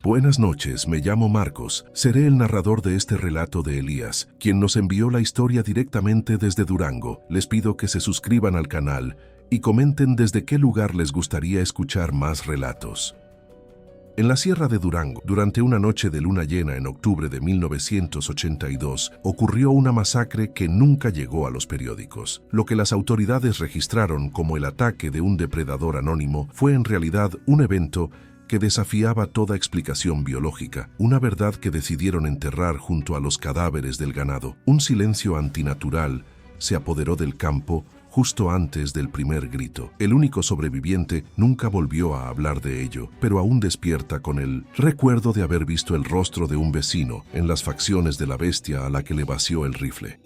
Buenas noches, me llamo Marcos. Seré el narrador de este relato de Elías, quien nos envió la historia directamente desde Durango. Les pido que se suscriban al canal y comenten desde qué lugar les gustaría escuchar más relatos. En la Sierra de Durango, durante una noche de luna llena en octubre de 1982, ocurrió una masacre que nunca llegó a los periódicos. Lo que las autoridades registraron como el ataque de un depredador anónimo fue en realidad un evento que desafiaba toda explicación biológica, una verdad que decidieron enterrar junto a los cadáveres del ganado. Un silencio antinatural se apoderó del campo justo antes del primer grito. El único sobreviviente nunca volvió a hablar de ello, pero aún despierta con el recuerdo de haber visto el rostro de un vecino en las facciones de la bestia a la que le vació el rifle.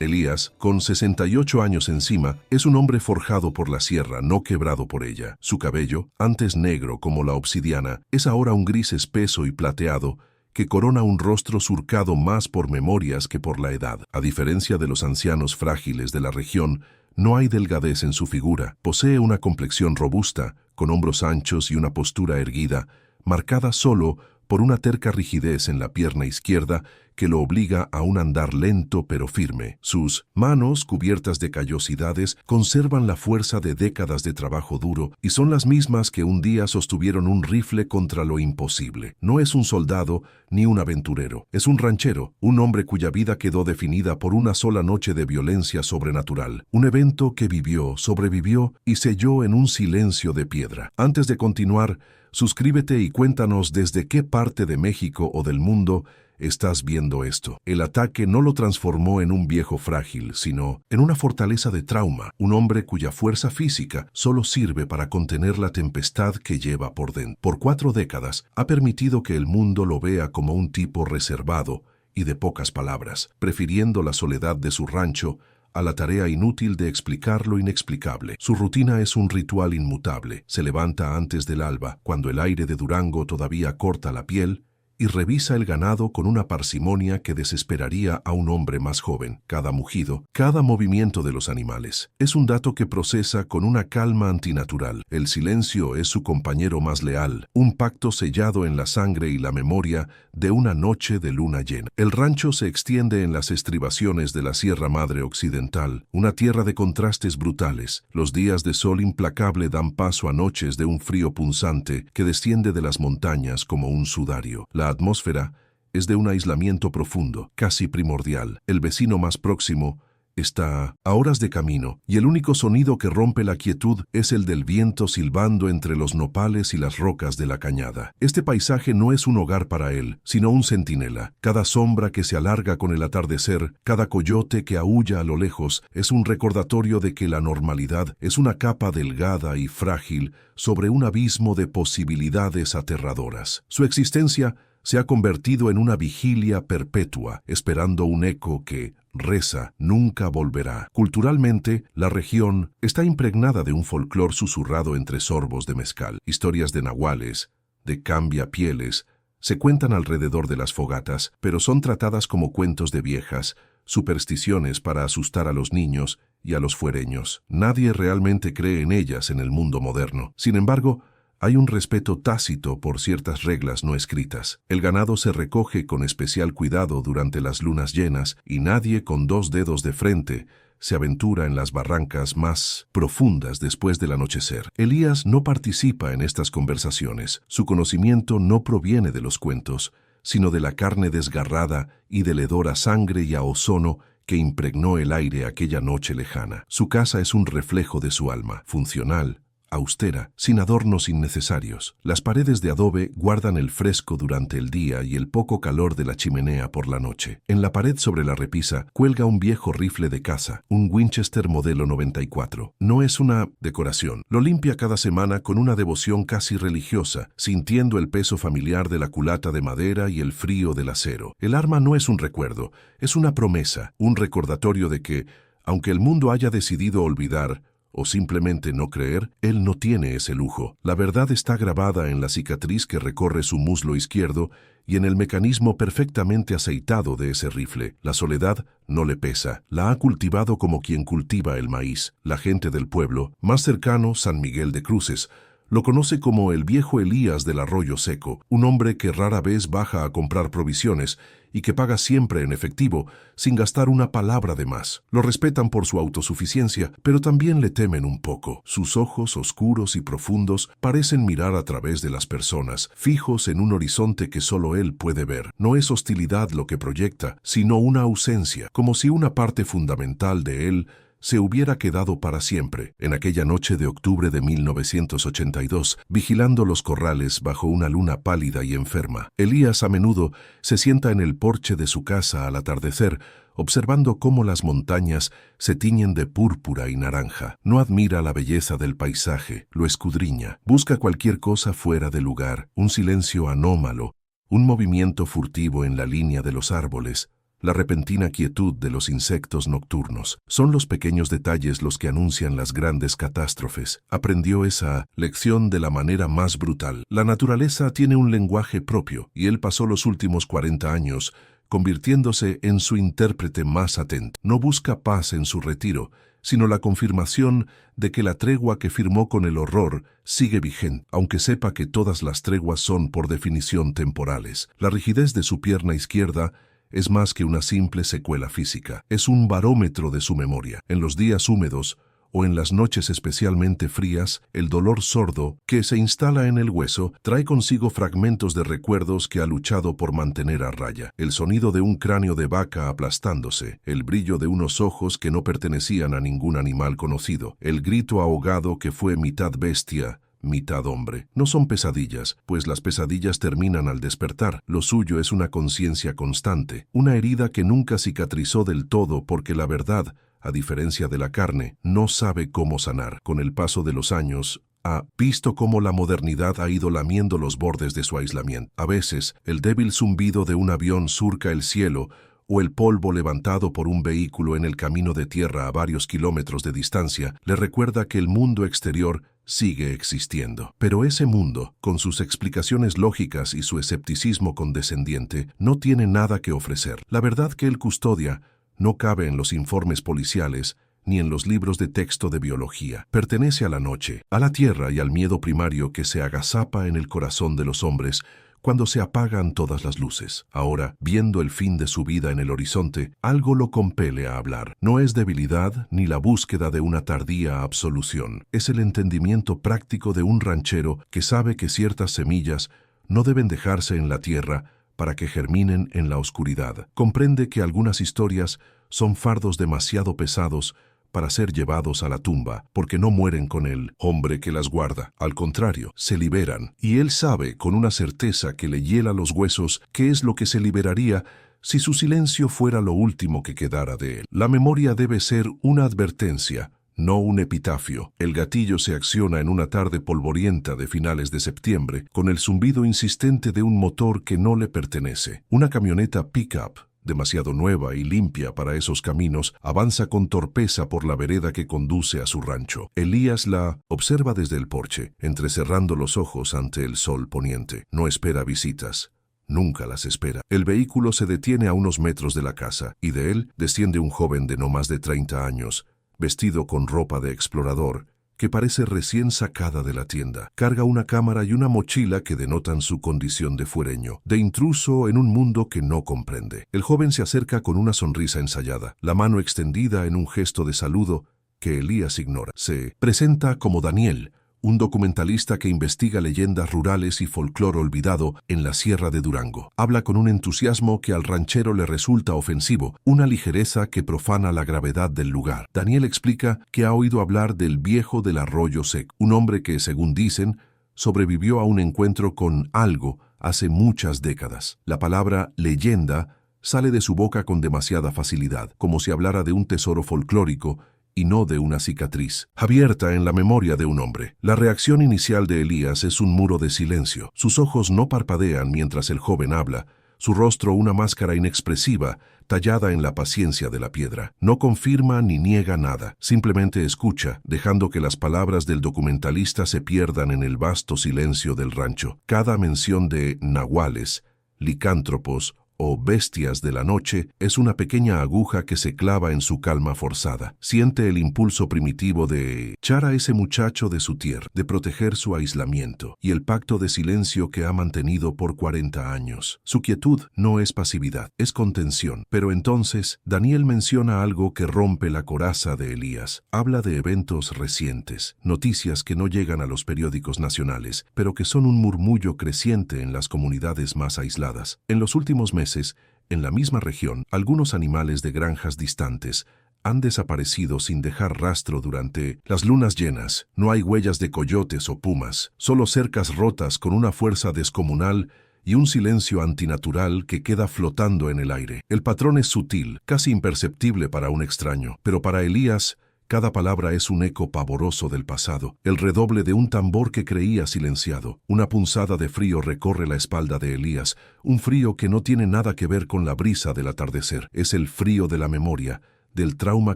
Elías, con 68 años encima, es un hombre forjado por la sierra, no quebrado por ella. Su cabello, antes negro como la obsidiana, es ahora un gris espeso y plateado que corona un rostro surcado más por memorias que por la edad. A diferencia de los ancianos frágiles de la región, no hay delgadez en su figura. Posee una complexión robusta, con hombros anchos y una postura erguida, marcada solo por una terca rigidez en la pierna izquierda que lo obliga a un andar lento pero firme. Sus manos, cubiertas de callosidades, conservan la fuerza de décadas de trabajo duro y son las mismas que un día sostuvieron un rifle contra lo imposible. No es un soldado ni un aventurero, es un ranchero, un hombre cuya vida quedó definida por una sola noche de violencia sobrenatural, un evento que vivió, sobrevivió y selló en un silencio de piedra. Antes de continuar, suscríbete y cuéntanos desde qué parte de México o del mundo estás viendo esto. El ataque no lo transformó en un viejo frágil, sino en una fortaleza de trauma, un hombre cuya fuerza física solo sirve para contener la tempestad que lleva por dentro. Por 4 décadas ha permitido que el mundo lo vea como un tipo reservado y de pocas palabras, prefiriendo la soledad de su rancho a la tarea inútil de explicar lo inexplicable. Su rutina es un ritual inmutable. Se levanta antes del alba, cuando el aire de Durango todavía corta la piel, y revisa el ganado con una parsimonia que desesperaría a un hombre más joven. Cada mugido, cada movimiento de los animales, es un dato que procesa con una calma antinatural. El silencio es su compañero más leal, un pacto sellado en la sangre y la memoria de una noche de luna llena. El rancho se extiende en las estribaciones de la Sierra Madre Occidental, una tierra de contrastes brutales. Los días de sol implacable dan paso a noches de un frío punzante que desciende de las montañas como un sudario. La atmósfera es de un aislamiento profundo, casi primordial. El vecino más próximo está a horas de camino, y el único sonido que rompe la quietud es el del viento silbando entre los nopales y las rocas de la cañada. Este paisaje no es un hogar para él, sino un centinela. Cada sombra que se alarga con el atardecer, cada coyote que aúlla a lo lejos, es un recordatorio de que la normalidad es una capa delgada y frágil sobre un abismo de posibilidades aterradoras. Su existencia se ha convertido en una vigilia perpetua, esperando un eco que reza, nunca volverá. Culturalmente, la región está impregnada de un folclor susurrado entre sorbos de mezcal. Historias de nahuales, de cambiapieles, se cuentan alrededor de las fogatas, pero son tratadas como cuentos de viejas, supersticiones para asustar a los niños y a los fuereños. Nadie realmente cree en ellas en el mundo moderno. Sin embargo, hay un respeto tácito por ciertas reglas no escritas. El ganado se recoge con especial cuidado durante las lunas llenas y nadie con 2 dedos de frente se aventura en las barrancas más profundas después del anochecer. Elías no participa en estas conversaciones. Su conocimiento no proviene de los cuentos, sino de la carne desgarrada y del hedor a sangre y a ozono que impregnó el aire aquella noche lejana. Su casa es un reflejo de su alma, funcional, austera, sin adornos innecesarios. Las paredes de adobe guardan el fresco durante el día y el poco calor de la chimenea por la noche. En la pared sobre la repisa cuelga un viejo rifle de caza, un Winchester modelo 94. No es una decoración. Lo limpia cada semana con una devoción casi religiosa, sintiendo el peso familiar de la culata de madera y el frío del acero. El arma no es un recuerdo, es una promesa, un recordatorio de que, aunque el mundo haya decidido olvidar, o simplemente no creer, él no tiene ese lujo. La verdad está grabada en la cicatriz que recorre su muslo izquierdo y en el mecanismo perfectamente aceitado de ese rifle. La soledad no le pesa, la ha cultivado como quien cultiva el maíz. La gente del pueblo, más cercano San Miguel de Cruces, Lo conoce como el viejo Elías del Arroyo Seco, un hombre que rara vez baja a comprar provisiones y que paga siempre en efectivo, sin gastar una palabra de más. Lo respetan por su autosuficiencia, pero también le temen un poco. Sus ojos oscuros y profundos parecen mirar a través de las personas, fijos en un horizonte que solo él puede ver. No es hostilidad lo que proyecta, sino una ausencia, como si una parte fundamental de él se hubiera quedado para siempre. En aquella noche de octubre de 1982, vigilando los corrales bajo una luna pálida y enferma, Elías a menudo se sienta en el porche de su casa al atardecer, observando cómo las montañas se tiñen de púrpura y naranja. No admira la belleza del paisaje, lo escudriña, busca cualquier cosa fuera de lugar, un silencio anómalo, un movimiento furtivo en la línea de los árboles, la repentina quietud de los insectos nocturnos. Son los pequeños detalles los que anuncian las grandes catástrofes. Aprendió esa lección de la manera más brutal. La naturaleza tiene un lenguaje propio, y él pasó los últimos 40 años convirtiéndose en su intérprete más atento. No busca paz en su retiro, sino la confirmación de que la tregua que firmó con el horror sigue vigente, aunque sepa que todas las treguas son por definición temporales. La rigidez de su pierna izquierda es más que una simple secuela física, es un barómetro de su memoria. En los días húmedos o en las noches especialmente frías, el dolor sordo que se instala en el hueso trae consigo fragmentos de recuerdos que ha luchado por mantener a raya. El sonido de un cráneo de vaca aplastándose, el brillo de unos ojos que no pertenecían a ningún animal conocido, el grito ahogado que fue mitad bestia, mitad hombre. No son pesadillas, pues las pesadillas terminan al despertar. Lo suyo es una conciencia constante, una herida que nunca cicatrizó del todo porque la verdad, a diferencia de la carne, no sabe cómo sanar. Con el paso de los años, ha visto cómo la modernidad ha ido lamiendo los bordes de su aislamiento. A veces, el débil zumbido de un avión surca el cielo, o el polvo levantado por un vehículo en el camino de tierra a varios kilómetros de distancia, le recuerda que el mundo exterior sigue existiendo. Pero ese mundo, con sus explicaciones lógicas y su escepticismo condescendiente, no tiene nada que ofrecer. La verdad que él custodia no cabe en los informes policiales ni en los libros de texto de biología. Pertenece a la noche, a la tierra y al miedo primario que se agazapa en el corazón de los hombres cuando se apagan todas las luces. Ahora, viendo el fin de su vida en el horizonte, algo lo compele a hablar. No es debilidad ni la búsqueda de una tardía absolución. Es el entendimiento práctico de un ranchero que sabe que ciertas semillas no deben dejarse en la tierra para que germinen en la oscuridad. Comprende que algunas historias son fardos demasiado pesados para ser llevados a la tumba, porque no mueren con el hombre que las guarda. Al contrario, se liberan, y él sabe con una certeza que le hiela los huesos qué es lo que se liberaría si su silencio fuera lo último que quedara de él. La memoria debe ser una advertencia, no un epitafio. El gatillo se acciona en una tarde polvorienta de finales de septiembre, con el zumbido insistente de un motor que no le pertenece. Una camioneta pick-up, demasiado nueva y limpia para esos caminos, avanza con torpeza por la vereda que conduce a su rancho. Elías la observa desde el porche, entrecerrando los ojos ante el sol poniente. No espera visitas. Nunca las espera. El vehículo se detiene a unos metros de la casa, y de él desciende un joven de no más de 30 años, vestido con ropa de explorador, que parece recién sacada de la tienda. Carga una cámara y una mochila que denotan su condición de fuereño, de intruso en un mundo que no comprende. El joven se acerca con una sonrisa ensayada, la mano extendida en un gesto de saludo que Elías ignora. Se presenta como Daniel, un documentalista que investiga leyendas rurales y folclore olvidado en la Sierra de Durango. Habla con un entusiasmo que al ranchero le resulta ofensivo, una ligereza que profana la gravedad del lugar. Daniel explica que ha oído hablar del viejo del Arroyo Seco, un hombre que, según dicen, sobrevivió a un encuentro con algo hace muchas décadas. La palabra leyenda sale de su boca con demasiada facilidad, como si hablara de un tesoro folclórico y no de una cicatriz abierta en la memoria de un hombre. La reacción inicial de Elías es un muro de silencio. Sus ojos no parpadean mientras el joven habla, su rostro una máscara inexpresiva, tallada en la paciencia de la piedra. No confirma ni niega nada, simplemente escucha, dejando que las palabras del documentalista se pierdan en el vasto silencio del rancho. Cada mención de nahuales, licántropos o bestias de la noche es una pequeña aguja que se clava en su calma forzada. Siente el impulso primitivo de echar a ese muchacho de su tierra, de proteger su aislamiento y el pacto de silencio que ha mantenido por 40 años. Su quietud no es pasividad, es contención. Pero entonces, Daniel menciona algo que rompe la coraza de Elías. Habla de eventos recientes, noticias que no llegan a los periódicos nacionales, pero que son un murmullo creciente en las comunidades más aisladas. En los últimos meses, en la misma región, algunos animales de granjas distantes han desaparecido sin dejar rastro durante las lunas llenas. No hay huellas de coyotes o pumas, solo cercas rotas con una fuerza descomunal y un silencio antinatural que queda flotando en el aire. El patrón es sutil, casi imperceptible para un extraño, pero para Elías, cada palabra es un eco pavoroso del pasado, el redoble de un tambor que creía silenciado. Una punzada de frío recorre la espalda de Elías, un frío que no tiene nada que ver con la brisa del atardecer. Es el frío de la memoria, del trauma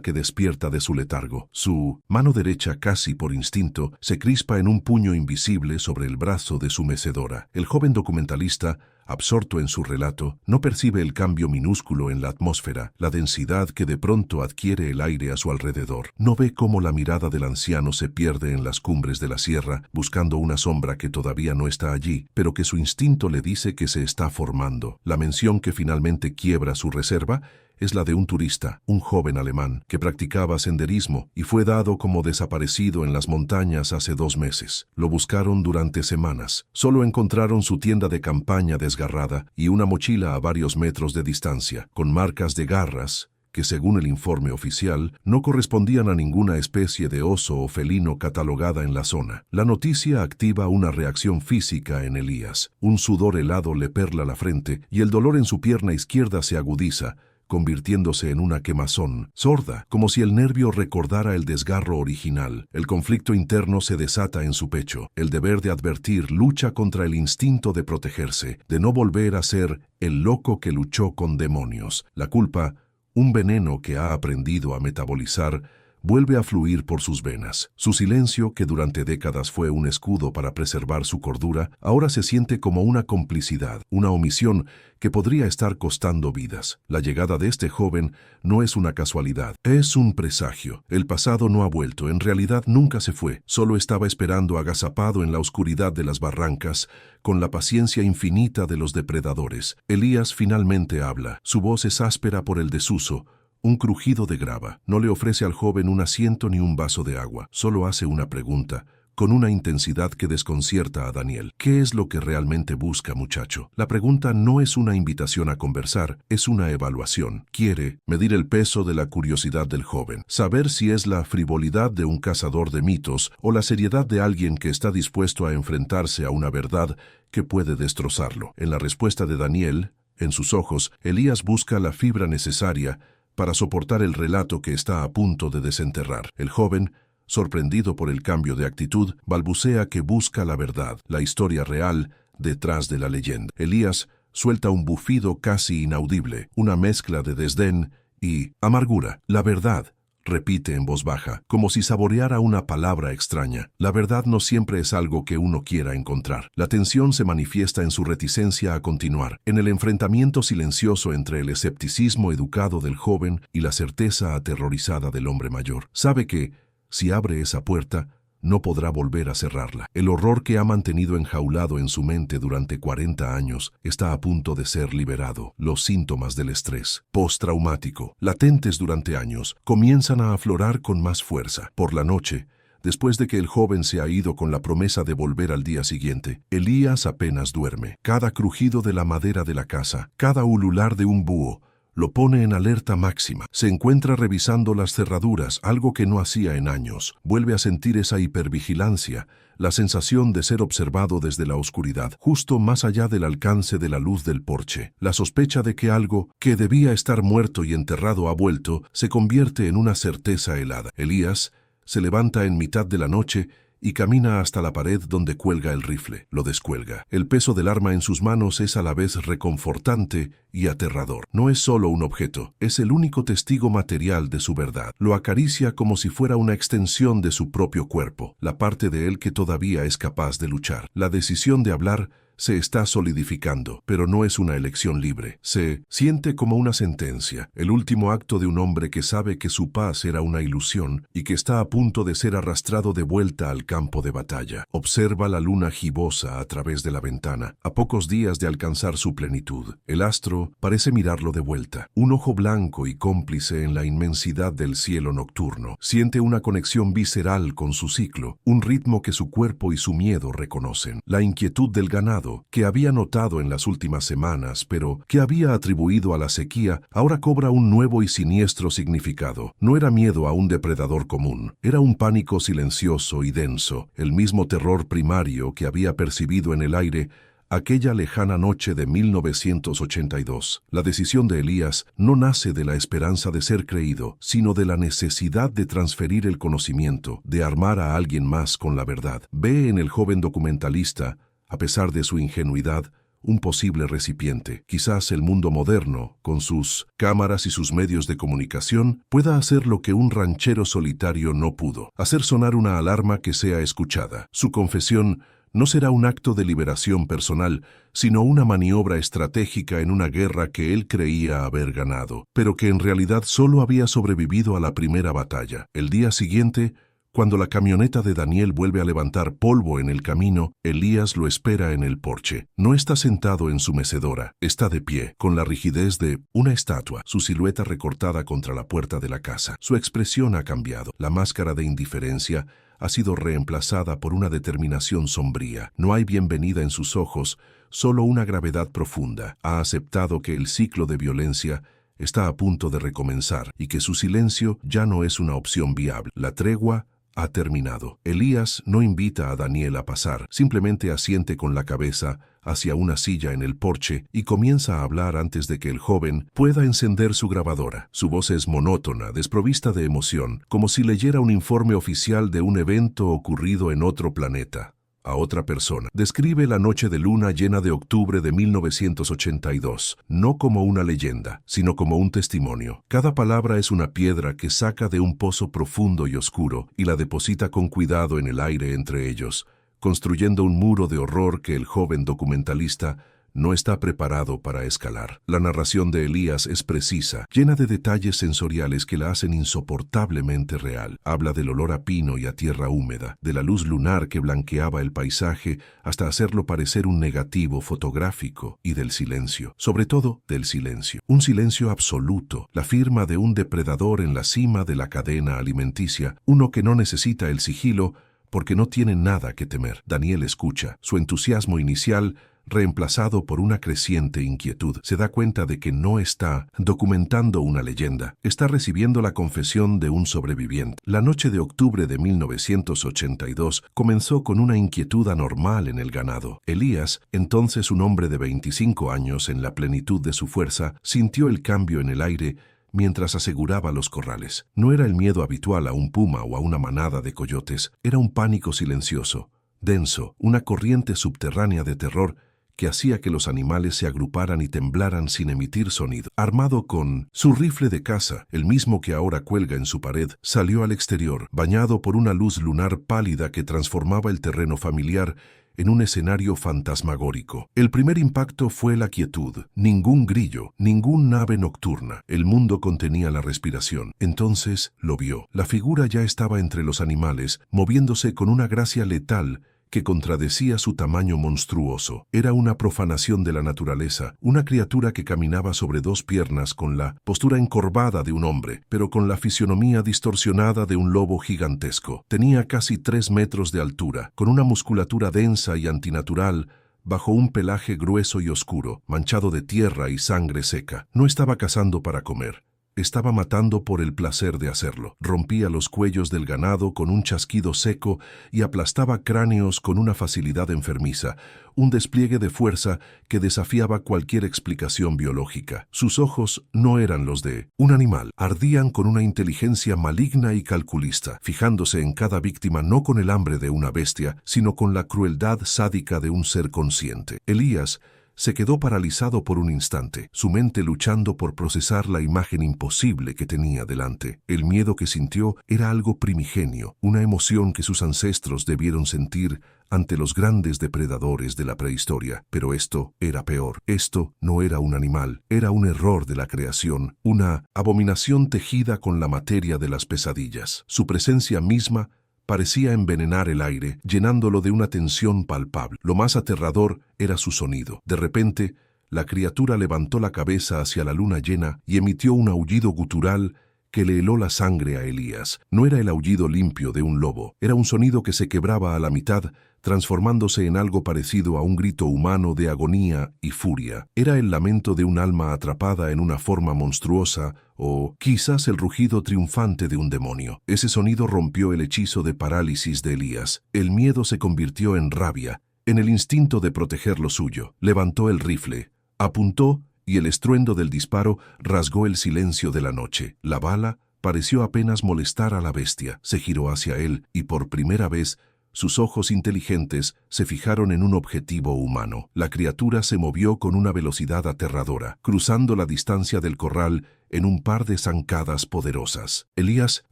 que despierta de su letargo. Su mano derecha, casi por instinto, se crispa en un puño invisible sobre el brazo de su mecedora. El joven documentalista, absorto en su relato, no percibe el cambio minúsculo en la atmósfera, la densidad que de pronto adquiere el aire a su alrededor. No ve cómo la mirada del anciano se pierde en las cumbres de la sierra, buscando una sombra que todavía no está allí, pero que su instinto le dice que se está formando. La mención que finalmente quiebra su reserva es la de un turista, un joven alemán, que practicaba senderismo y fue dado como desaparecido en las montañas hace 2 meses. Lo buscaron durante semanas. Solo encontraron su tienda de campaña desgarrada y una mochila a varios metros de distancia, con marcas de garras que, según el informe oficial, no correspondían a ninguna especie de oso o felino catalogada en la zona. La noticia activa una reacción física en Elías. Un sudor helado le perla la frente y el dolor en su pierna izquierda se agudiza, convirtiéndose en una quemazón sorda, como si el nervio recordara el desgarro original. El conflicto interno se desata en su pecho. El deber de advertir lucha contra el instinto de protegerse, de no volver a ser el loco que luchó con demonios. La culpa, un veneno que ha aprendido a metabolizar, vuelve a fluir por sus venas. Su silencio, que durante décadas fue un escudo para preservar su cordura, ahora se siente como una complicidad, una omisión que podría estar costando vidas. La llegada de este joven no es una casualidad, es un presagio. El pasado no ha vuelto, en realidad nunca se fue, solo estaba esperando agazapado en la oscuridad de las barrancas, con la paciencia infinita de los depredadores. Elías finalmente habla. Su voz es áspera por el desuso, un crujido de grava. No le ofrece al joven un asiento ni un vaso de agua. Solo hace una pregunta, con una intensidad que desconcierta a Daniel. ¿Qué es lo que realmente busca, muchacho? La pregunta no es una invitación a conversar, es una evaluación. Quiere medir el peso de la curiosidad del joven, saber si es la frivolidad de un cazador de mitos o la seriedad de alguien que está dispuesto a enfrentarse a una verdad que puede destrozarlo. En la respuesta de Daniel, en sus ojos, Elías busca la fibra necesaria para soportar el relato que está a punto de desenterrar. El joven, sorprendido por el cambio de actitud, balbucea que busca la verdad, la historia real, detrás de la leyenda. Elías suelta un bufido casi inaudible, una mezcla de desdén y amargura. La verdad, repite en voz baja, como si saboreara una palabra extraña. La verdad no siempre es algo que uno quiera encontrar. La tensión se manifiesta en su reticencia a continuar, en el enfrentamiento silencioso entre el escepticismo educado del joven y la certeza aterrorizada del hombre mayor. Sabe que, si abre esa puerta, no podrá volver a cerrarla. El horror que ha mantenido enjaulado en su mente durante 40 años está a punto de ser liberado. Los síntomas del estrés postraumático, latentes durante años, comienzan a aflorar con más fuerza. Por la noche, después de que el joven se ha ido con la promesa de volver al día siguiente, Elías apenas duerme. Cada crujido de la madera de la casa, cada ulular de un búho, lo pone en alerta máxima. Se encuentra revisando las cerraduras, algo que no hacía en años. Vuelve a sentir esa hipervigilancia, la sensación de ser observado desde la oscuridad, justo más allá del alcance de la luz del porche. La sospecha de que algo que debía estar muerto y enterrado ha vuelto se convierte en una certeza helada. Elías se levanta en mitad de la noche y camina hasta la pared donde cuelga el rifle. Lo descuelga. El peso del arma en sus manos es a la vez reconfortante y aterrador. No es solo un objeto, es el único testigo material de su verdad. Lo acaricia como si fuera una extensión de su propio cuerpo, la parte de él que todavía es capaz de luchar. La decisión de hablar se está solidificando, pero no es una elección libre. Se siente como una sentencia, el último acto de un hombre que sabe que su paz era una ilusión y que está a punto de ser arrastrado de vuelta al campo de batalla. Observa la luna gibosa a través de la ventana, a pocos días de alcanzar su plenitud. El astro parece mirarlo de vuelta, un ojo blanco y cómplice en la inmensidad del cielo nocturno. Siente una conexión visceral con su ciclo, un ritmo que su cuerpo y su miedo reconocen. La inquietud del ganado, que había notado en las últimas semanas, pero que había atribuido a la sequía, ahora cobra un nuevo y siniestro significado. No era miedo a un depredador común, era un pánico silencioso y denso, el mismo terror primario que había percibido en el aire aquella lejana noche de 1982. La decisión de Elías no nace de la esperanza de ser creído, sino de la necesidad de transferir el conocimiento, de armar a alguien más con la verdad. Ve en el joven documentalista, a pesar de su ingenuidad, un posible recipiente. Quizás el mundo moderno, con sus cámaras y sus medios de comunicación, pueda hacer lo que un ranchero solitario no pudo, hacer sonar una alarma que sea escuchada. Su confesión no será un acto de liberación personal, sino una maniobra estratégica en una guerra que él creía haber ganado, pero que en realidad solo había sobrevivido a la primera batalla. El día siguiente, cuando la camioneta de Daniel vuelve a levantar polvo en el camino, Elías lo espera en el porche. No está sentado en su mecedora, está de pie, con la rigidez de una estatua, su silueta recortada contra la puerta de la casa. Su expresión ha cambiado. La máscara de indiferencia ha sido reemplazada por una determinación sombría. No hay bienvenida en sus ojos, solo una gravedad profunda. Ha aceptado que el ciclo de violencia está a punto de recomenzar y que su silencio ya no es una opción viable. La tregua ha terminado. Elías no invita a Daniel a pasar, simplemente asiente con la cabeza hacia una silla en el porche y comienza a hablar antes de que el joven pueda encender su grabadora. Su voz es monótona, desprovista de emoción, como si leyera un informe oficial de un evento ocurrido en otro planeta. A otra persona. Describe la noche de luna llena de octubre de 1982, no como una leyenda, sino como un testimonio. Cada palabra es una piedra que saca de un pozo profundo y oscuro y la deposita con cuidado en el aire entre ellos, construyendo un muro de horror que el joven documentalista no está preparado para escalar. La narración de Elías es precisa, llena de detalles sensoriales que la hacen insoportablemente real. Habla del olor a pino y a tierra húmeda, de la luz lunar que blanqueaba el paisaje hasta hacerlo parecer un negativo fotográfico, y del silencio, sobre todo del silencio. Un silencio absoluto, la firma de un depredador en la cima de la cadena alimenticia, uno que no necesita el sigilo porque no tiene nada que temer. Daniel escucha, su entusiasmo inicial reemplazado por una creciente inquietud. Se da cuenta de que no está documentando una leyenda, está recibiendo la confesión de un sobreviviente. La noche de octubre de 1982 comenzó con una inquietud anormal en el ganado. Elías, entonces un hombre de 25 años en la plenitud de su fuerza, sintió el cambio en el aire mientras aseguraba los corrales. No era el miedo habitual a un puma o a una manada de coyotes, era un pánico silencioso, denso, una corriente subterránea de terror que hacía que los animales se agruparan y temblaran sin emitir sonido. Armado con su rifle de caza, el mismo que ahora cuelga en su pared, salió al exterior, bañado por una luz lunar pálida que transformaba el terreno familiar en un escenario fantasmagórico. El primer impacto fue la quietud. Ningún grillo, ninguna ave nocturna. El mundo contenía la respiración. Entonces lo vio. La figura ya estaba entre los animales, moviéndose con una gracia letal que contradecía su tamaño monstruoso. Era una profanación de la naturaleza, una criatura que caminaba sobre dos piernas con la postura encorvada de un hombre, pero con la fisionomía distorsionada de un lobo gigantesco. Tenía casi 3 metros de altura, con una musculatura densa y antinatural, bajo un pelaje grueso y oscuro, manchado de tierra y sangre seca. No estaba cazando para comer. Estaba matando por el placer de hacerlo. Rompía los cuellos del ganado con un chasquido seco y aplastaba cráneos con una facilidad enfermiza, un despliegue de fuerza que desafiaba cualquier explicación biológica. Sus ojos no eran los de un animal, ardían con una inteligencia maligna y calculista, fijándose en cada víctima no con el hambre de una bestia, sino con la crueldad sádica de un ser consciente. Elías se quedó paralizado por un instante, su mente luchando por procesar la imagen imposible que tenía delante. El miedo que sintió era algo primigenio, una emoción que sus ancestros debieron sentir ante los grandes depredadores de la prehistoria. Pero esto era peor. Esto no era un animal, era un error de la creación, una abominación tejida con la materia de las pesadillas. Su presencia misma parecía envenenar el aire, llenándolo de una tensión palpable. Lo más aterrador era su sonido. De repente, la criatura levantó la cabeza hacia la luna llena y emitió un aullido gutural que le heló la sangre a Elías. No era el aullido limpio de un lobo, era un sonido que se quebraba a la mitad, transformándose en algo parecido a un grito humano de agonía y furia. Era el lamento de un alma atrapada en una forma monstruosa, o quizás el rugido triunfante de un demonio. Ese sonido rompió el hechizo de parálisis de Elías. El miedo se convirtió en rabia, en el instinto de proteger lo suyo. Levantó el rifle, apuntó, y el estruendo del disparo rasgó el silencio de la noche. La bala pareció apenas molestar a la bestia. Se giró hacia él, y por primera vez sus ojos inteligentes se fijaron en un objetivo humano. La criatura se movió con una velocidad aterradora, cruzando la distancia del corral en un par de zancadas poderosas. Elías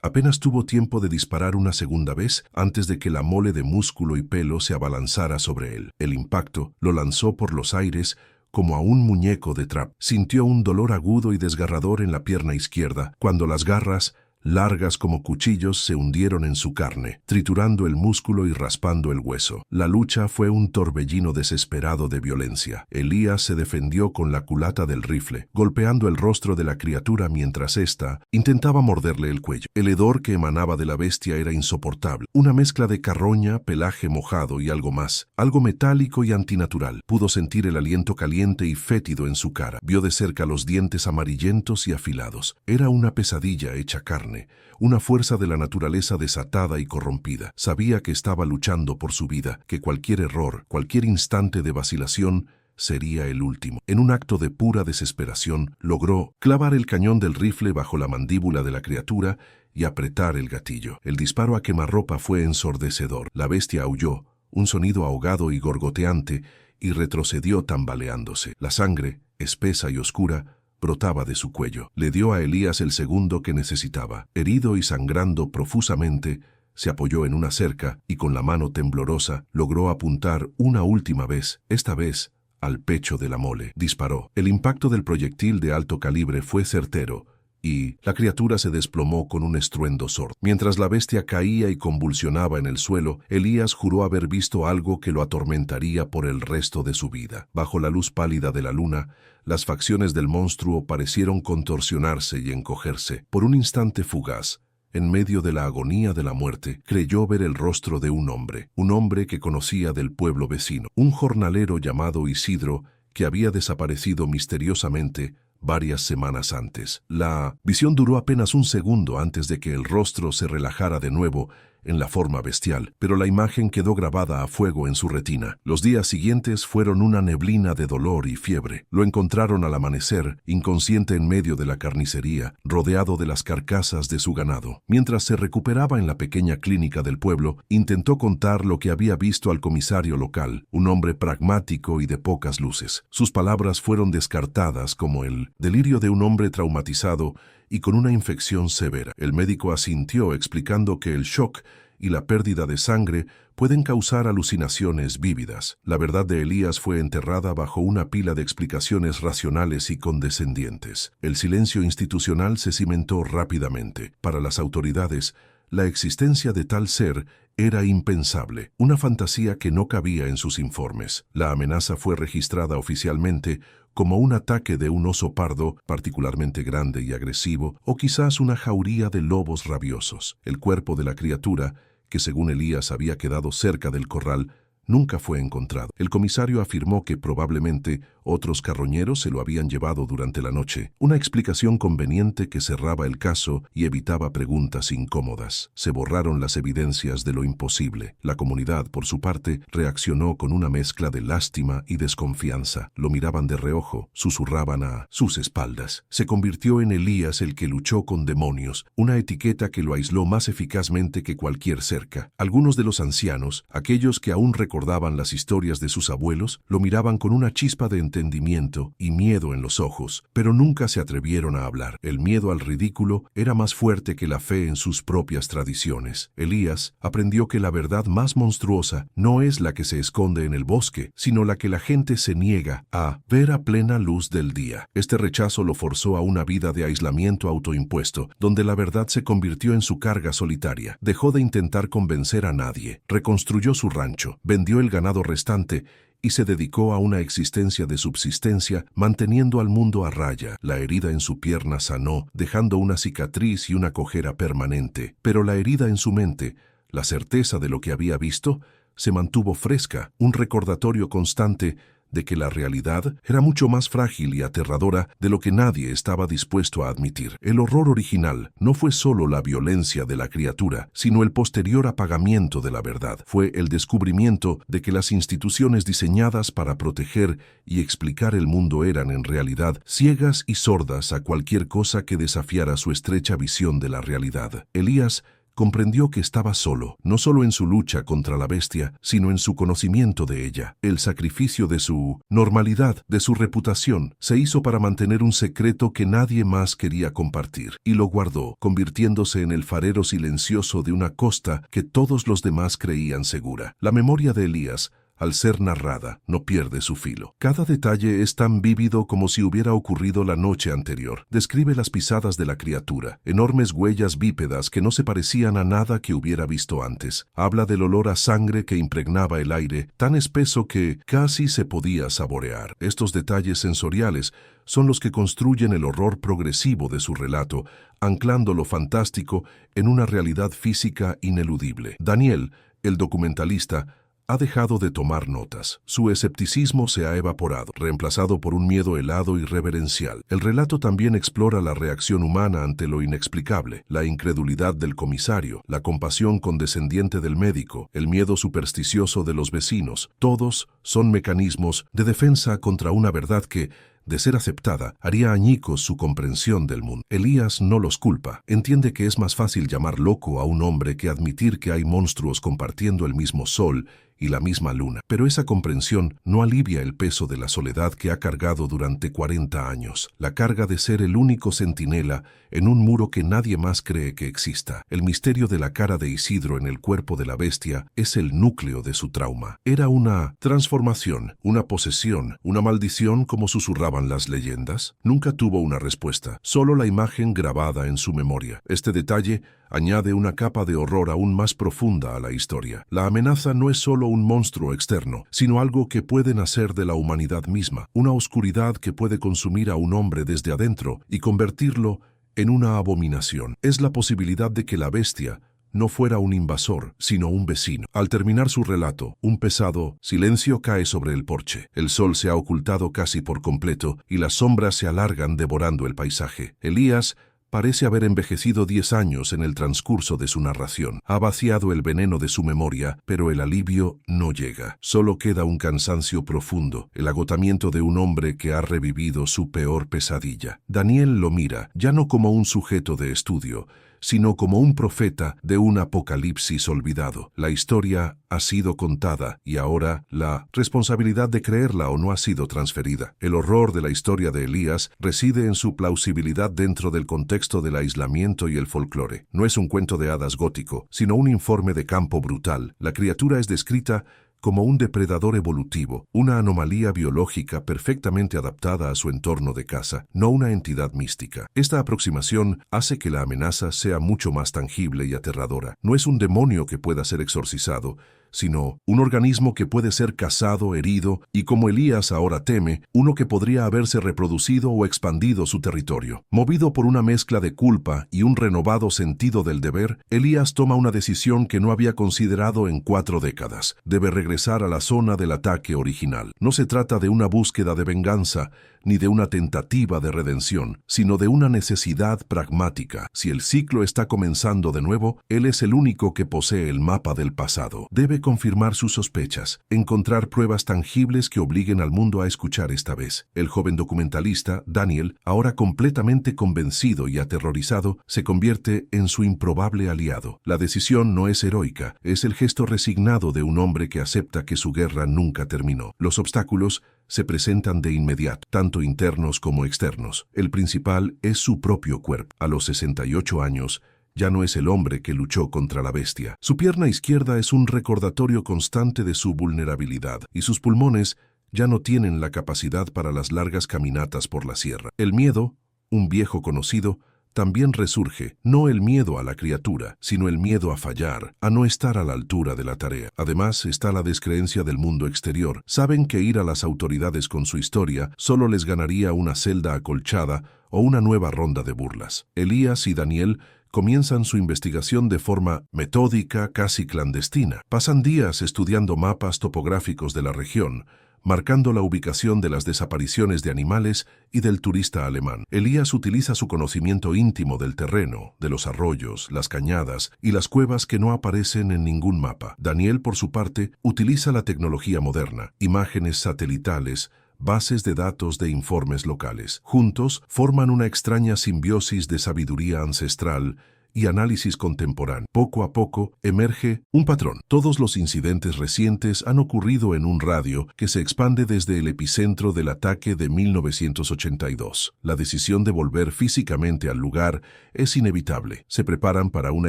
apenas tuvo tiempo de disparar una segunda vez antes de que la mole de músculo y pelo se abalanzara sobre él. El impacto lo lanzó por los aires como a un muñeco de trap. Sintió un dolor agudo y desgarrador en la pierna izquierda, cuando las garras, largas como cuchillos, se hundieron en su carne, triturando el músculo y raspando el hueso. La lucha fue un torbellino desesperado de violencia. Elías se defendió con la culata del rifle, golpeando el rostro de la criatura mientras ésta intentaba morderle el cuello. El hedor que emanaba de la bestia era insoportable, una mezcla de carroña, pelaje mojado y algo más, algo metálico y antinatural. Pudo sentir el aliento caliente y fétido en su cara. Vio de cerca los dientes amarillentos y afilados. Era una pesadilla hecha carne, una fuerza de la naturaleza desatada y corrompida. Sabía que estaba luchando por su vida, que cualquier error, cualquier instante de vacilación sería el último. En un acto de pura desesperación, logró clavar el cañón del rifle bajo la mandíbula de la criatura y apretar el gatillo. El disparo a quemarropa fue ensordecedor. La bestia aulló, un sonido ahogado y gorgoteante, y retrocedió tambaleándose. La sangre, espesa y oscura, brotaba de su cuello. Le dio a Elías el segundo que necesitaba. Herido y sangrando profusamente, se apoyó en una cerca y con la mano temblorosa logró apuntar una última vez, esta vez al pecho de la mole. Disparó. El impacto del proyectil de alto calibre fue certero, y la criatura se desplomó con un estruendo sordo. Mientras la bestia caía y convulsionaba en el suelo, Elías juró haber visto algo que lo atormentaría por el resto de su vida. Bajo la luz pálida de la luna, las facciones del monstruo parecieron contorsionarse y encogerse. Por un instante fugaz, en medio de la agonía de la muerte, creyó ver el rostro de un hombre que conocía del pueblo vecino, un jornalero llamado Isidro, que había desaparecido misteriosamente varias semanas antes. La visión duró apenas un segundo antes de que el rostro se relajara de nuevo en la forma bestial, pero la imagen quedó grabada a fuego en su retina. Los días siguientes fueron una neblina de dolor y fiebre. Lo encontraron al amanecer, inconsciente en medio de la carnicería, rodeado de las carcasas de su ganado. Mientras se recuperaba en la pequeña clínica del pueblo, intentó contar lo que había visto al comisario local, un hombre pragmático y de pocas luces. Sus palabras fueron descartadas como el delirio de un hombre traumatizado y con una infección severa. El médico asintió explicando que el shock y la pérdida de sangre pueden causar alucinaciones vívidas. La verdad de Elías fue enterrada bajo una pila de explicaciones racionales y condescendientes. El silencio institucional se cimentó rápidamente. Para las autoridades, la existencia de tal ser era impensable, una fantasía que no cabía en sus informes. La amenaza fue registrada oficialmente como un ataque de un oso pardo particularmente grande y agresivo, o quizás una jauría de lobos rabiosos. El cuerpo de la criatura, que según Elías había quedado cerca del corral, nunca fue encontrado. El comisario afirmó que probablemente otros carroñeros se lo habían llevado durante la noche, una explicación conveniente que cerraba el caso y evitaba preguntas incómodas. Se borraron las evidencias de lo imposible. La comunidad, por su parte, reaccionó con una mezcla de lástima y desconfianza. Lo miraban de reojo, susurraban a sus espaldas. Se convirtió en Elías el que luchó con demonios, una etiqueta que lo aisló más eficazmente que cualquier cerca. Algunos de los ancianos, aquellos que aún recordaban las historias de sus abuelos, lo miraban con una chispa de entendimiento y miedo en los ojos, pero nunca se atrevieron a hablar. El miedo al ridículo era más fuerte que la fe en sus propias tradiciones. Elías aprendió que la verdad más monstruosa no es la que se esconde en el bosque, sino la que la gente se niega a ver a plena luz del día. Este rechazo lo forzó a una vida de aislamiento autoimpuesto, donde la verdad se convirtió en su carga solitaria. Dejó de intentar convencer a nadie, reconstruyó su rancho, vendió el ganado restante y se dedicó a una existencia de subsistencia, manteniendo al mundo a raya. La herida en su pierna sanó, dejando una cicatriz y una cojera permanente, pero la herida en su mente, la certeza de lo que había visto, se mantuvo fresca, un recordatorio constante de que la realidad era mucho más frágil y aterradora de lo que nadie estaba dispuesto a admitir. El horror original no fue solo la violencia de la criatura, sino el posterior apagamiento de la verdad. Fue el descubrimiento de que las instituciones diseñadas para proteger y explicar el mundo eran en realidad ciegas y sordas a cualquier cosa que desafiara su estrecha visión de la realidad. Elías comprendió que estaba solo, no solo en su lucha contra la bestia, sino en su conocimiento de ella. El sacrificio de su normalidad, de su reputación, se hizo para mantener un secreto que nadie más quería compartir, y lo guardó, convirtiéndose en el farero silencioso de una costa que todos los demás creían segura. La memoria de Elías, al ser narrada, no pierde su filo. Cada detalle es tan vívido como si hubiera ocurrido la noche anterior. Describe las pisadas de la criatura, enormes huellas bípedas que no se parecían a nada que hubiera visto antes. Habla del olor a sangre que impregnaba el aire, tan espeso que casi se podía saborear. Estos detalles sensoriales son los que construyen el horror progresivo de su relato, anclando lo fantástico en una realidad física ineludible. Daniel, el documentalista, ha dejado de tomar notas. Su escepticismo se ha evaporado, reemplazado por un miedo helado y reverencial. El relato también explora la reacción humana ante lo inexplicable, la incredulidad del comisario, la compasión condescendiente del médico, el miedo supersticioso de los vecinos. Todos son mecanismos de defensa contra una verdad que, de ser aceptada, haría añicos su comprensión del mundo. Elías no los culpa. Entiende que es más fácil llamar loco a un hombre que admitir que hay monstruos compartiendo el mismo sol y la misma luna. Pero esa comprensión no alivia el peso de la soledad que ha cargado durante 40 años, la carga de ser el único centinela en un muro que nadie más cree que exista. El misterio de la cara de Isidro en el cuerpo de la bestia es el núcleo de su trauma. Era una transformación, una posesión, una maldición como susurraban las leyendas. Nunca tuvo una respuesta, solo la imagen grabada en su memoria. Este detalle añade una capa de horror aún más profunda a la historia. La amenaza no es solo un monstruo externo, sino algo que puede nacer de la humanidad misma, una oscuridad que puede consumir a un hombre desde adentro y convertirlo en una abominación. Es la posibilidad de que la bestia no fuera un invasor, sino un vecino. Al terminar su relato, un pesado silencio cae sobre el porche. El sol se ha ocultado casi por completo y las sombras se alargan devorando el paisaje. Elías parece haber envejecido 10 años en el transcurso de su narración. Ha vaciado el veneno de su memoria, pero el alivio no llega. Solo queda un cansancio profundo, el agotamiento de un hombre que ha revivido su peor pesadilla. Daniel lo mira, ya no como un sujeto de estudio, sino como un profeta de un apocalipsis olvidado. La historia ha sido contada y ahora la responsabilidad de creerla o no ha sido transferida. El horror de la historia de Elías reside en su plausibilidad dentro del contexto del aislamiento y el folclore. No es un cuento de hadas gótico, sino un informe de campo brutal. La criatura es descrita como un depredador evolutivo, una anomalía biológica perfectamente adaptada a su entorno de caza, no una entidad mística. Esta aproximación hace que la amenaza sea mucho más tangible y aterradora. No es un demonio que pueda ser exorcizado, sino un organismo que puede ser cazado, herido y, como Elías ahora teme, uno que podría haberse reproducido o expandido su territorio. Movido por una mezcla de culpa y un renovado sentido del deber, Elías toma una decisión que no había considerado en 4 décadas. Debe regresar a la zona del ataque original. No se trata de una búsqueda de venganza, ni de una tentativa de redención, sino de una necesidad pragmática. Si el ciclo está comenzando de nuevo, él es el único que posee el mapa del pasado. Debe confirmar sus sospechas, encontrar pruebas tangibles que obliguen al mundo a escuchar esta vez. El joven documentalista, Daniel, ahora completamente convencido y aterrorizado, se convierte en su improbable aliado. La decisión no es heroica, es el gesto resignado de un hombre que acepta que su guerra nunca terminó. Los obstáculos se presentan de inmediato, tanto internos como externos. El principal es su propio cuerpo. A los 68 años, ya no es el hombre que luchó contra la bestia. Su pierna izquierda es un recordatorio constante de su vulnerabilidad, y sus pulmones ya no tienen la capacidad para las largas caminatas por la sierra. El miedo, un viejo conocido, también resurge, no el miedo a la criatura, sino el miedo a fallar, a no estar a la altura de la tarea. Además, está la descreencia del mundo exterior. Saben que ir a las autoridades con su historia solo les ganaría una celda acolchada o una nueva ronda de burlas. Elías y Daniel comienzan su investigación de forma metódica, casi clandestina. Pasan días estudiando mapas topográficos de la región, marcando la ubicación de las desapariciones de animales y del turista alemán. Elías utiliza su conocimiento íntimo del terreno, de los arroyos, las cañadas y las cuevas que no aparecen en ningún mapa. Daniel, por su parte, utiliza la tecnología moderna, imágenes satelitales, bases de datos de informes locales. Juntos forman una extraña simbiosis de sabiduría ancestral y análisis contemporáneo. Poco a poco emerge un patrón. Todos los incidentes recientes han ocurrido en un radio que se expande desde el epicentro del ataque de 1982. La decisión de volver físicamente al lugar es inevitable. Se preparan para una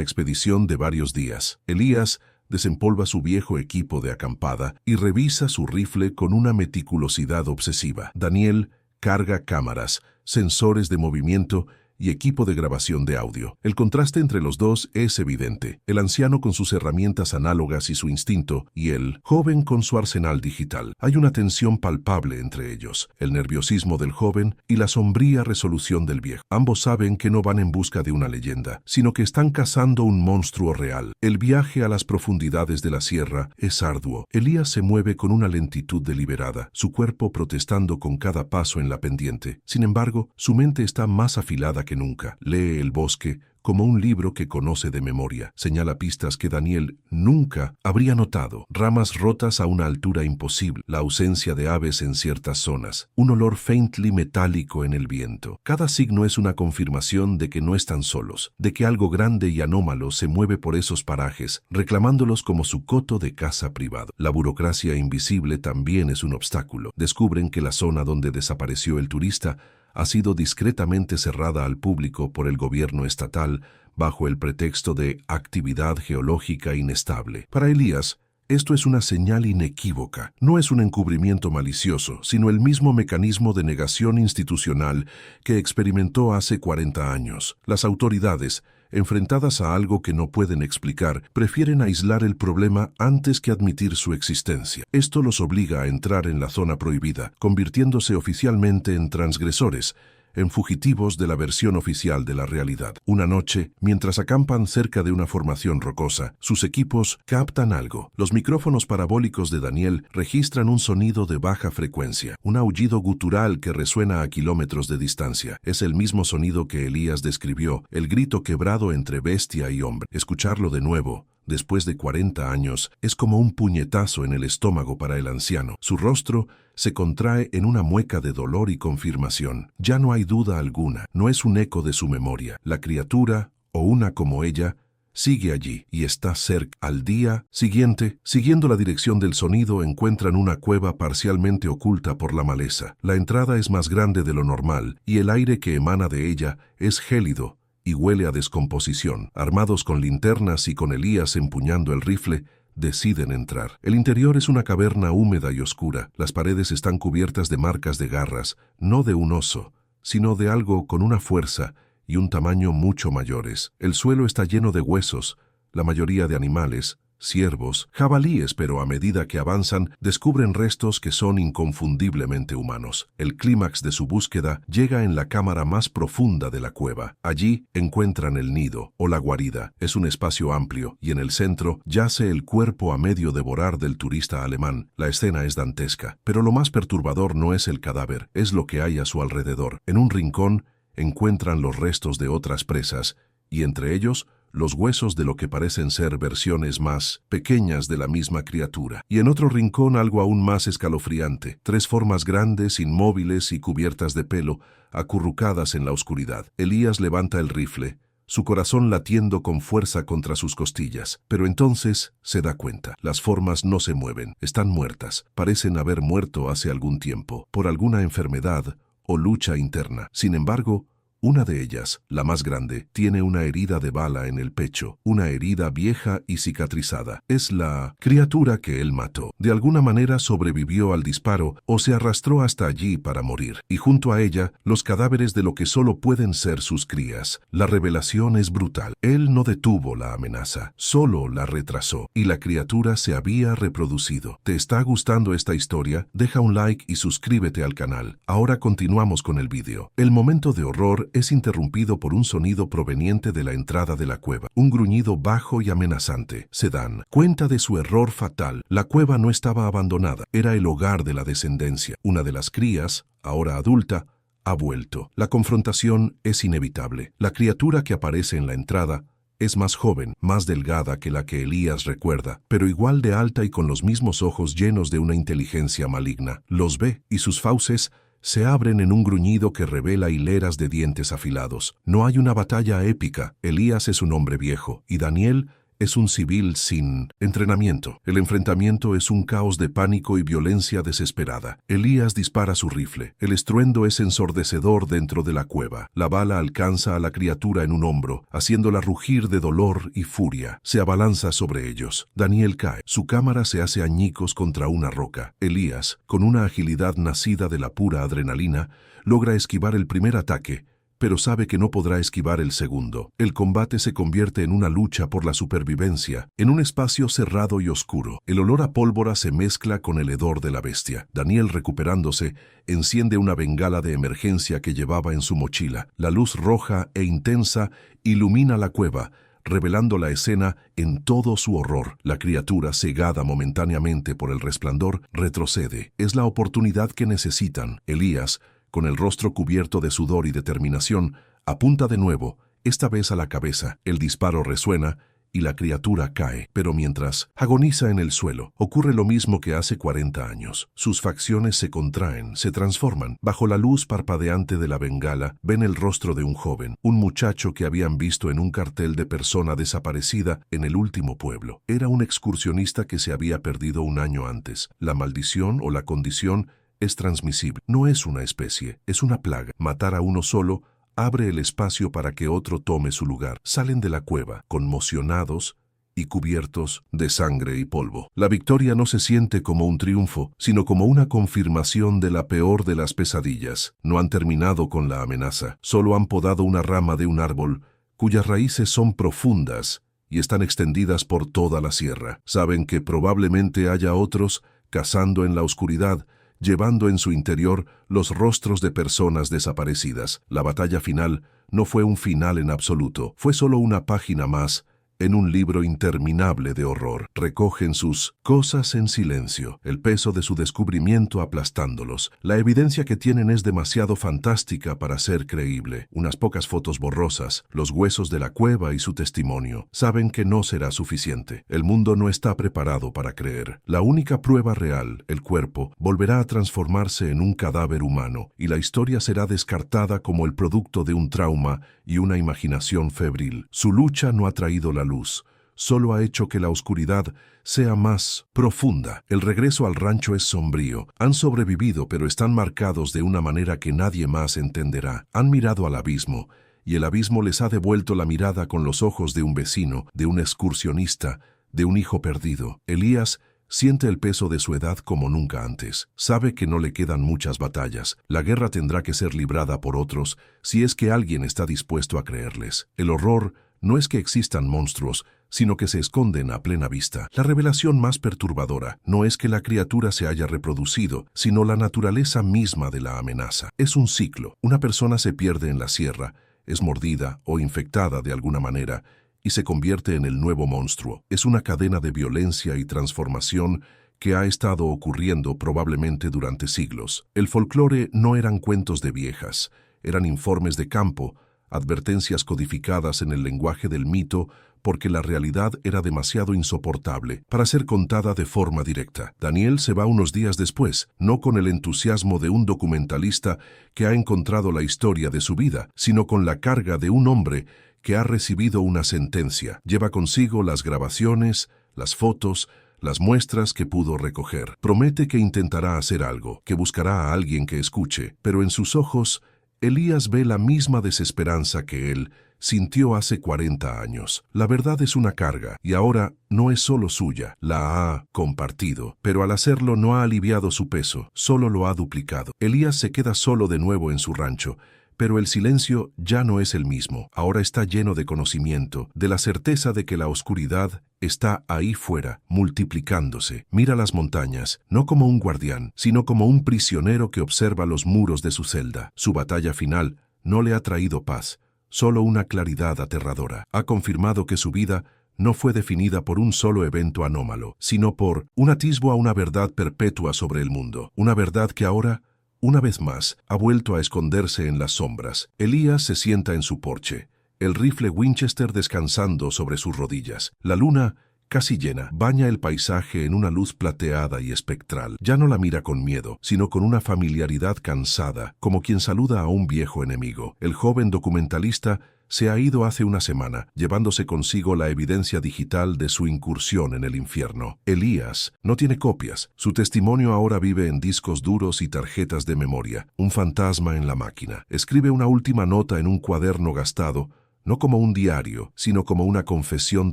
expedición de varios días. Elías desempolva su viejo equipo de acampada y revisa su rifle con una meticulosidad obsesiva. Daniel carga cámaras, sensores de movimiento y equipo de grabación de audio. El contraste entre los dos es evidente. El anciano con sus herramientas análogas y su instinto, y el joven con su arsenal digital. Hay una tensión palpable entre ellos, el nerviosismo del joven y la sombría resolución del viejo. Ambos saben que no van en busca de una leyenda, sino que están cazando un monstruo real. El viaje a las profundidades de la sierra es arduo. Elías se mueve con una lentitud deliberada, su cuerpo protestando con cada paso en la pendiente. Sin embargo, su mente está más afilada que nunca. Lee el bosque como un libro que conoce de memoria. Señala pistas que Daniel nunca habría notado. Ramas rotas a una altura imposible. La ausencia de aves en ciertas zonas. Un olor faintly metálico en el viento. Cada signo es una confirmación de que no están solos, de que algo grande y anómalo se mueve por esos parajes, reclamándolos como su coto de caza privado. La burocracia invisible también es un obstáculo. Descubren que la zona donde desapareció el turista ha sido discretamente cerrada al público por el gobierno estatal bajo el pretexto de actividad geológica inestable. Para Elías, esto es una señal inequívoca. No es un encubrimiento malicioso, sino el mismo mecanismo de negación institucional que experimentó hace 40 años. Las autoridades, enfrentadas a algo que no pueden explicar, prefieren aislar el problema antes que admitir su existencia. Esto los obliga a entrar en la zona prohibida, convirtiéndose oficialmente en transgresores, en fugitivos de la versión oficial de la realidad. Una noche, mientras acampan cerca de una formación rocosa, sus equipos captan algo. Los micrófonos parabólicos de Daniel registran un sonido de baja frecuencia, un aullido gutural que resuena a kilómetros de distancia. Es el mismo sonido que Elías describió, el grito quebrado entre bestia y hombre. Escucharlo de nuevo, después de 40 años, es como un puñetazo en el estómago para el anciano. Su rostro se contrae en una mueca de dolor y confirmación. Ya no hay duda alguna, no es un eco de su memoria. La criatura, o una como ella, sigue allí y está cerca. Al día siguiente, siguiendo la dirección del sonido, encuentran una cueva parcialmente oculta por la maleza. La entrada es más grande de lo normal y el aire que emana de ella es gélido y huele a descomposición. Armados con linternas y con Elías empuñando el rifle, deciden entrar. El interior es una caverna húmeda y oscura. Las paredes están cubiertas de marcas de garras, no de un oso, sino de algo con una fuerza y un tamaño mucho mayores. El suelo está lleno de huesos, la mayoría de animales, ciervos, jabalíes, pero a medida que avanzan, descubren restos que son inconfundiblemente humanos. El clímax de su búsqueda llega en la cámara más profunda de la cueva. Allí encuentran el nido, o la guarida. Es un espacio amplio, y en el centro yace el cuerpo a medio devorar del turista alemán. La escena es dantesca, pero lo más perturbador no es el cadáver, es lo que hay a su alrededor. En un rincón encuentran los restos de otras presas, y entre ellos, los huesos de lo que parecen ser versiones más pequeñas de la misma criatura. Y en otro rincón algo aún más escalofriante, 3 formas grandes, inmóviles y cubiertas de pelo, acurrucadas en la oscuridad. Elías levanta el rifle, su corazón latiendo con fuerza contra sus costillas. Pero entonces se da cuenta. Las formas no se mueven, están muertas. Parecen haber muerto hace algún tiempo, por alguna enfermedad o lucha interna. Sin embargo, una de ellas, la más grande, tiene una herida de bala en el pecho, una herida vieja y cicatrizada. Es la criatura que él mató. De alguna manera sobrevivió al disparo o se arrastró hasta allí para morir. Y junto a ella, los cadáveres de lo que solo pueden ser sus crías. La revelación es brutal. Él no detuvo la amenaza, solo la retrasó. Y la criatura se había reproducido. ¿Te está gustando esta historia? Deja un like y suscríbete al canal. Ahora continuamos con el vídeo. El momento de horror es interrumpido por un sonido proveniente de la entrada de la cueva. Un gruñido bajo y amenazante. Se dan cuenta de su error fatal. La cueva no estaba abandonada. Era el hogar de la descendencia. Una de las crías, ahora adulta, ha vuelto. La confrontación es inevitable. La criatura que aparece en la entrada es más joven, más delgada que la que Elías recuerda, pero igual de alta y con los mismos ojos llenos de una inteligencia maligna. Los ve y sus fauces se abren en un gruñido que revela hileras de dientes afilados. No hay una batalla épica. Elías es un hombre viejo y Daniel es un civil sin entrenamiento. El enfrentamiento es un caos de pánico y violencia desesperada. Elías dispara su rifle. El estruendo es ensordecedor dentro de la cueva. La bala alcanza a la criatura en un hombro, haciéndola rugir de dolor y furia. Se abalanza sobre ellos. Daniel cae. Su cámara se hace añicos contra una roca. Elías, con una agilidad nacida de la pura adrenalina, logra esquivar el primer ataque, pero sabe que no podrá esquivar el segundo. El combate se convierte en una lucha por la supervivencia, en un espacio cerrado y oscuro. El olor a pólvora se mezcla con el hedor de la bestia. Daniel, recuperándose, enciende una bengala de emergencia que llevaba en su mochila. La luz roja e intensa ilumina la cueva, revelando la escena en todo su horror. La criatura, cegada momentáneamente por el resplandor, retrocede. Es la oportunidad que necesitan. Elías, con el rostro cubierto de sudor y determinación, apunta de nuevo, esta vez a la cabeza. El disparo resuena y la criatura cae. Pero mientras agoniza en el suelo, ocurre lo mismo que hace 40 años. Sus facciones se contraen, se transforman. Bajo la luz parpadeante de la bengala, ven el rostro de un joven, un muchacho que habían visto en un cartel de persona desaparecida en el último pueblo. Era un excursionista que se había perdido un año antes. La maldición o la condición es transmisible. No es una especie, es una plaga. Matar a uno solo abre el espacio para que otro tome su lugar. Salen de la cueva, conmocionados y cubiertos de sangre y polvo. La victoria no se siente como un triunfo, sino como una confirmación de la peor de las pesadillas. No han terminado con la amenaza, solo han podado una rama de un árbol cuyas raíces son profundas y están extendidas por toda la sierra. Saben que probablemente haya otros cazando en la oscuridad, llevando en su interior los rostros de personas desaparecidas. La batalla final no fue un final en absoluto, fue solo una página más en un libro interminable de horror. Recogen sus cosas en silencio, el peso de su descubrimiento aplastándolos. La evidencia que tienen es demasiado fantástica para ser creíble. Unas pocas fotos borrosas, los huesos de la cueva y su testimonio. Saben que no será suficiente. El mundo no está preparado para creer. La única prueba real, el cuerpo, volverá a transformarse en un cadáver humano, y la historia será descartada como el producto de un trauma y una imaginación febril. Su lucha no ha traído la luz, solo ha hecho que la oscuridad sea más profunda. El regreso al rancho es sombrío. Han sobrevivido, pero están marcados de una manera que nadie más entenderá. Han mirado al abismo, y el abismo les ha devuelto la mirada con los ojos de un vecino, de un excursionista, de un hijo perdido. Elías siente el peso de su edad como nunca antes. Sabe que no le quedan muchas batallas. La guerra tendrá que ser librada por otros si es que alguien está dispuesto a creerles. El horror no es que existan monstruos, sino que se esconden a plena vista. La revelación más perturbadora no es que la criatura se haya reproducido, sino la naturaleza misma de la amenaza. Es un ciclo. Una persona se pierde en la sierra, es mordida o infectada de alguna manera, y se convierte en el nuevo monstruo. Es una cadena de violencia y transformación que ha estado ocurriendo probablemente durante siglos. El folclore no eran cuentos de viejas, eran informes de campo, advertencias codificadas en el lenguaje del mito, porque la realidad era demasiado insoportable para ser contada de forma directa. Daniel se va unos días después, no con el entusiasmo de un documentalista que ha encontrado la historia de su vida, sino con la carga de un hombre que ha recibido una sentencia. Lleva consigo las grabaciones, las fotos, las muestras que pudo recoger. Promete que intentará hacer algo, que buscará a alguien que escuche, pero en sus ojos, Elías ve la misma desesperanza que él sintió hace 40 años. La verdad es una carga, y ahora no es solo suya, la ha compartido, pero al hacerlo no ha aliviado su peso, solo lo ha duplicado. Elías se queda solo de nuevo en su rancho, pero el silencio ya no es el mismo. Ahora está lleno de conocimiento, de la certeza de que la oscuridad está ahí fuera, multiplicándose. Mira las montañas, no como un guardián, sino como un prisionero que observa los muros de su celda. Su batalla final no le ha traído paz, solo una claridad aterradora. Ha confirmado que su vida no fue definida por un solo evento anómalo, sino por un atisbo a una verdad perpetua sobre el mundo. Una verdad que ahora, una vez más, ha vuelto a esconderse en las sombras. Elías se sienta en su porche, el rifle Winchester descansando sobre sus rodillas. La luna, casi llena, baña el paisaje en una luz plateada y espectral. Ya no la mira con miedo, sino con una familiaridad cansada, como quien saluda a un viejo enemigo. El joven documentalista se ha ido hace una semana, llevándose consigo la evidencia digital de su incursión en el infierno. Elías no tiene copias. Su testimonio ahora vive en discos duros y tarjetas de memoria, un fantasma en la máquina. Escribe una última nota en un cuaderno gastado, no como un diario, sino como una confesión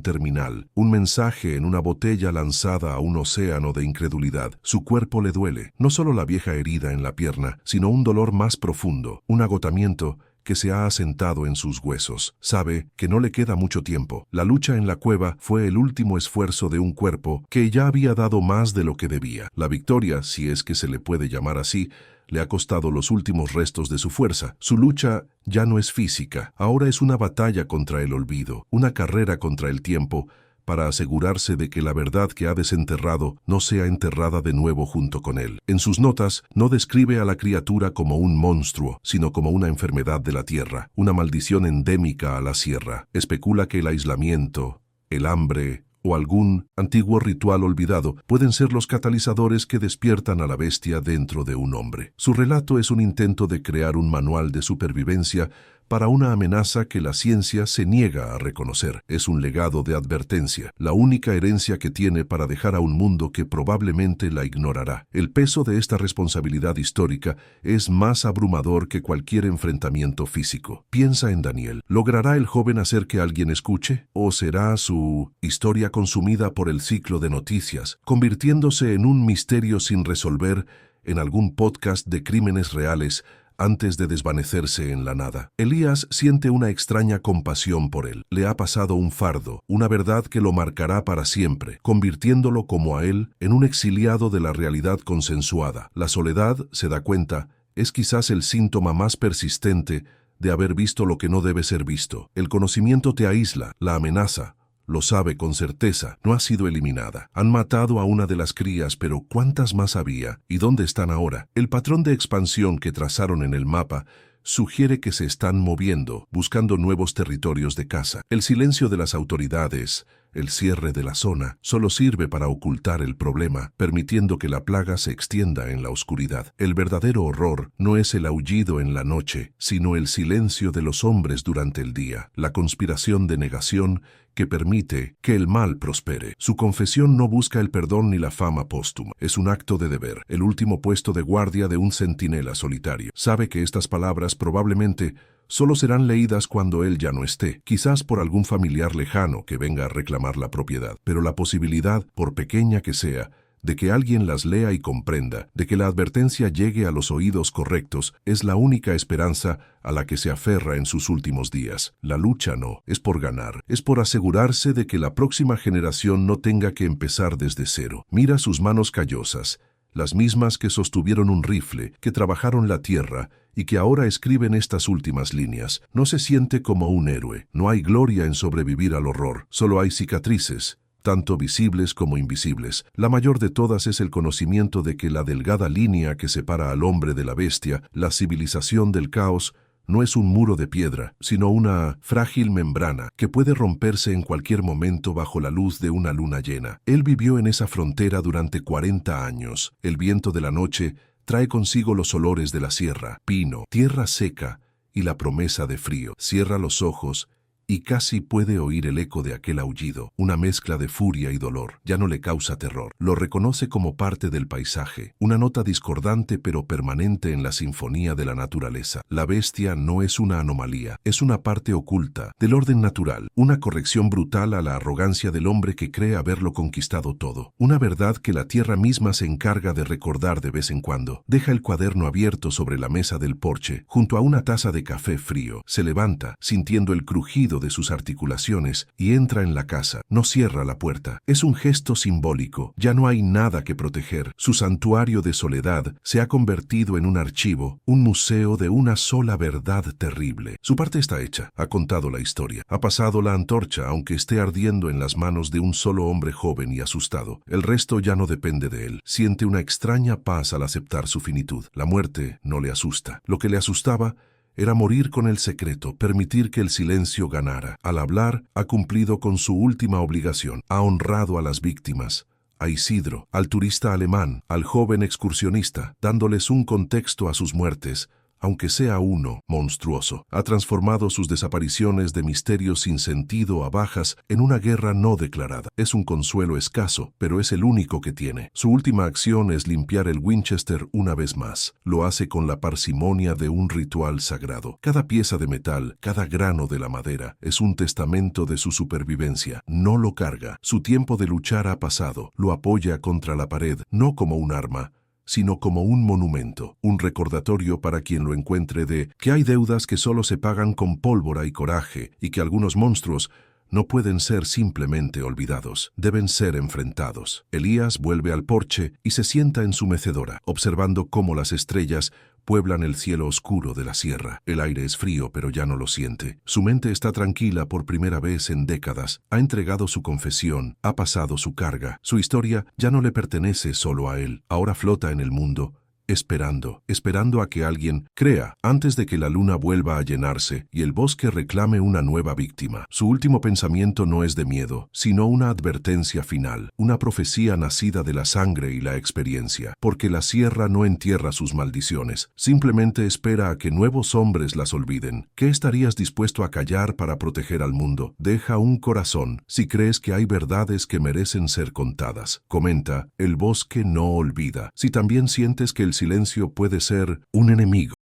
terminal, un mensaje en una botella lanzada a un océano de incredulidad. Su cuerpo le duele, no solo la vieja herida en la pierna, sino un dolor más profundo, un agotamiento que se ha asentado en sus huesos. Sabe que no le queda mucho tiempo. La lucha en la cueva fue el último esfuerzo de un cuerpo que ya había dado más de lo que debía. La victoria, si es que se le puede llamar así, le ha costado los últimos restos de su fuerza. Su lucha ya no es física, ahora es una batalla contra el olvido, una carrera contra el tiempo, para asegurarse de que la verdad que ha desenterrado no sea enterrada de nuevo junto con él. En sus notas no describe a la criatura como un monstruo, sino como una enfermedad de la tierra, una maldición endémica a la sierra. Especula que el aislamiento, el hambre o algún antiguo ritual olvidado pueden ser los catalizadores que despiertan a la bestia dentro de un hombre. Su relato es un intento de crear un manual de supervivencia para una amenaza que la ciencia se niega a reconocer. Es un legado de advertencia, la única herencia que tiene para dejar a un mundo que probablemente la ignorará. El peso de esta responsabilidad histórica es más abrumador que cualquier enfrentamiento físico. Piensa en Daniel. ¿Logrará el joven hacer que alguien escuche? ¿O será su historia consumida por el ciclo de noticias, convirtiéndose en un misterio sin resolver en algún podcast de crímenes reales antes de desvanecerse en la nada? Elías siente una extraña compasión por él. Le ha pasado un fardo, una verdad que lo marcará para siempre, convirtiéndolo como a él en un exiliado de la realidad consensuada. La soledad, se da cuenta, es quizás el síntoma más persistente de haber visto lo que no debe ser visto. El conocimiento te aísla, la amenaza. Lo sabe con certeza, no ha sido eliminada. Han matado a una de las crías, pero ¿cuántas más había? ¿Y dónde están ahora? El patrón de expansión que trazaron en el mapa sugiere que se están moviendo, buscando nuevos territorios de caza. El silencio de las autoridades, el cierre de la zona, solo sirve para ocultar el problema, permitiendo que la plaga se extienda en la oscuridad. El verdadero horror no es el aullido en la noche, sino el silencio de los hombres durante el día, la conspiración de negación que permite que el mal prospere. Su confesión no busca el perdón ni la fama póstuma. Es un acto de deber, el último puesto de guardia de un centinela solitario. Sabe que estas palabras probablemente solo serán leídas cuando él ya no esté, quizás por algún familiar lejano que venga a reclamar la propiedad. Pero la posibilidad, por pequeña que sea, de que alguien las lea y comprenda, de que la advertencia llegue a los oídos correctos, es la única esperanza a la que se aferra en sus últimos días. La lucha no, es por ganar, es por asegurarse de que la próxima generación no tenga que empezar desde cero. Mira sus manos callosas, las mismas que sostuvieron un rifle, que trabajaron la tierra y que ahora escriben estas últimas líneas. No se siente como un héroe, no hay gloria en sobrevivir al horror, solo hay cicatrices, tanto visibles como invisibles. La mayor de todas es el conocimiento de que la delgada línea que separa al hombre de la bestia, la civilización del caos, no es un muro de piedra, sino una frágil membrana que puede romperse en cualquier momento bajo la luz de una luna llena. Él vivió en esa frontera durante 40 años. El viento de la noche trae consigo los olores de la sierra, pino, tierra seca y la promesa de frío. Cierra los ojos y casi puede oír el eco de aquel aullido, una mezcla de furia y dolor. Ya no le causa terror. Lo reconoce como parte del paisaje, una nota discordante pero permanente en la sinfonía de la naturaleza. La bestia no es una anomalía, es una parte oculta del orden natural, una corrección brutal a la arrogancia del hombre que cree haberlo conquistado todo. Una verdad que la tierra misma se encarga de recordar de vez en cuando. Deja el cuaderno abierto sobre la mesa del porche, junto a una taza de café frío. Se levanta, sintiendo el crujido de sus articulaciones, y entra en la casa. No cierra la puerta. Es un gesto simbólico. Ya no hay nada que proteger. Su santuario de soledad se ha convertido en un archivo, un museo de una sola verdad terrible. Su parte está hecha. Ha contado la historia. Ha pasado la antorcha, aunque esté ardiendo en las manos de un solo hombre joven y asustado. El resto ya no depende de él. Siente una extraña paz al aceptar su finitud. La muerte no le asusta. Lo que le asustaba era morir con el secreto, permitir que el silencio ganara. Al hablar, ha cumplido con su última obligación. Ha honrado a las víctimas, a Isidro, al turista alemán, al joven excursionista, dándoles un contexto a sus muertes, aunque sea uno monstruoso. Ha transformado sus desapariciones de misterios sin sentido a bajas en una guerra no declarada. Es un consuelo escaso, pero es el único que tiene. Su última acción es limpiar el Winchester una vez más. Lo hace con la parsimonia de un ritual sagrado. Cada pieza de metal, cada grano de la madera, es un testamento de su supervivencia. No lo carga. Su tiempo de luchar ha pasado. Lo apoya contra la pared, no como un arma, sino como un monumento, un recordatorio para quien lo encuentre de que hay deudas que solo se pagan con pólvora y coraje, y que algunos monstruos no pueden ser simplemente olvidados, deben ser enfrentados. Elías vuelve al porche y se sienta en su mecedora, observando cómo las estrellas pueblan el cielo oscuro de la sierra. El aire es frío, pero ya no lo siente. Su mente está tranquila por primera vez en décadas. Ha entregado su confesión, ha pasado su carga. Su historia ya no le pertenece solo a él. Ahora flota en el mundo, esperando a que alguien crea antes de que la luna vuelva a llenarse y el bosque reclame una nueva víctima. Su último pensamiento no es de miedo, sino una advertencia final, una profecía nacida de la sangre y la experiencia, porque la sierra no entierra sus maldiciones, simplemente espera a que nuevos hombres las olviden. ¿Qué estarías dispuesto a callar para proteger al mundo? Deja un corazón si crees que hay verdades que merecen ser contadas. Comenta, el bosque no olvida. Si también sientes que el silencio puede ser un enemigo.